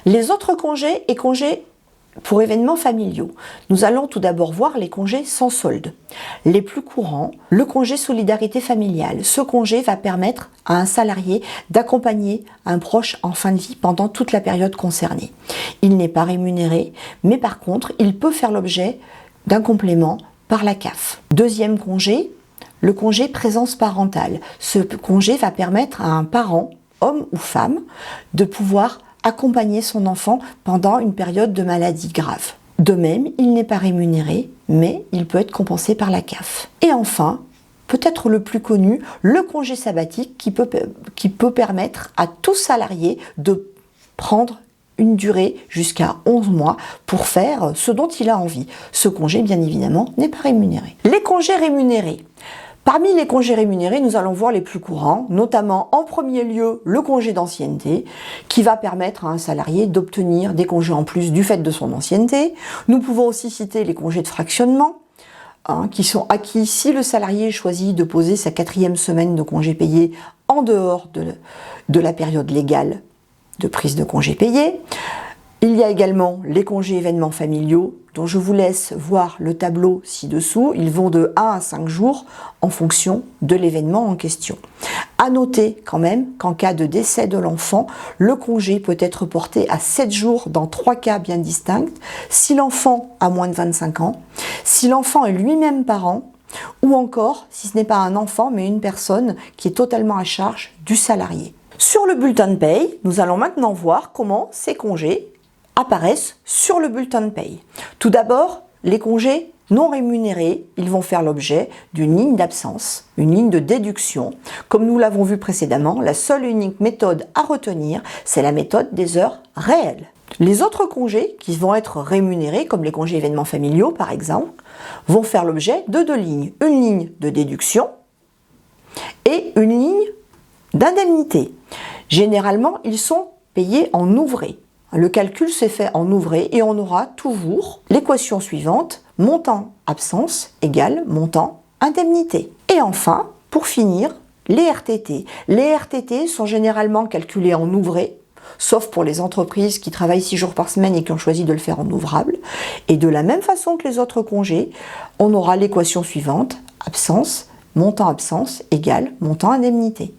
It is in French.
Les autres congés et congés pour événements familiaux. Nous allons tout d'abord voir les congés sans solde. Les plus courants, le congé solidarité familiale. Ce congé va permettre à un salarié d'accompagner un proche en fin de vie pendant toute la période concernée. Il n'est pas rémunéré, mais par contre, il peut faire l'objet d'un complément par la CAF. Deuxième congé, le congé présence parentale. Ce congé va permettre à un parent, homme ou femme, de pouvoir accompagner son enfant pendant une période de maladie grave. De même, il n'est pas rémunéré, mais il peut être compensé par la CAF. Et enfin, peut-être le plus connu, le congé sabbatique qui peut permettre à tout salarié de prendre une durée jusqu'à 11 mois pour faire ce dont il a envie. Ce congé, bien évidemment, n'est pas rémunéré. Les congés rémunérés. Parmi les congés rémunérés, nous allons voir les plus courants, notamment en premier lieu le congé d'ancienneté, qui va permettre à un salarié d'obtenir des congés en plus du fait de son ancienneté. Nous pouvons aussi citer les congés de fractionnement, qui sont acquis si le salarié choisit de poser sa 4e semaine de congé payé en dehors de la période légale de prise de congé payé. Il y a également les congés événements familiaux, dont je vous laisse voir le tableau ci-dessous. Ils vont de 1 à 5 jours en fonction de l'événement en question. À noter quand même qu'en cas de décès de l'enfant, le congé peut être porté à 7 jours dans 3 cas bien distincts, si l'enfant a moins de 25 ans, si l'enfant est lui-même parent, ou encore si ce n'est pas un enfant mais une personne qui est totalement à charge du salarié. Sur le bulletin de paye, nous allons maintenant voir comment ces congés apparaissent sur le bulletin de paye. Tout d'abord, les congés non rémunérés, ils vont faire l'objet d'une ligne d'absence, une ligne de déduction. Comme nous l'avons vu précédemment, la seule et unique méthode à retenir, c'est la méthode des heures réelles. Les autres congés qui vont être rémunérés, comme les congés événements familiaux par exemple, vont faire l'objet de 2 lignes. Une ligne de déduction et une ligne d'indemnité. Généralement, ils sont payés en ouvrés. Le calcul s'est fait en ouvré et on aura toujours l'équation suivante, montant absence égale montant indemnité. Et enfin, pour finir, les RTT. Les RTT sont généralement calculés en ouvré, sauf pour les entreprises qui travaillent 6 jours par semaine et qui ont choisi de le faire en ouvrable. Et de la même façon que les autres congés, on aura l'équation suivante, absence égale montant indemnité.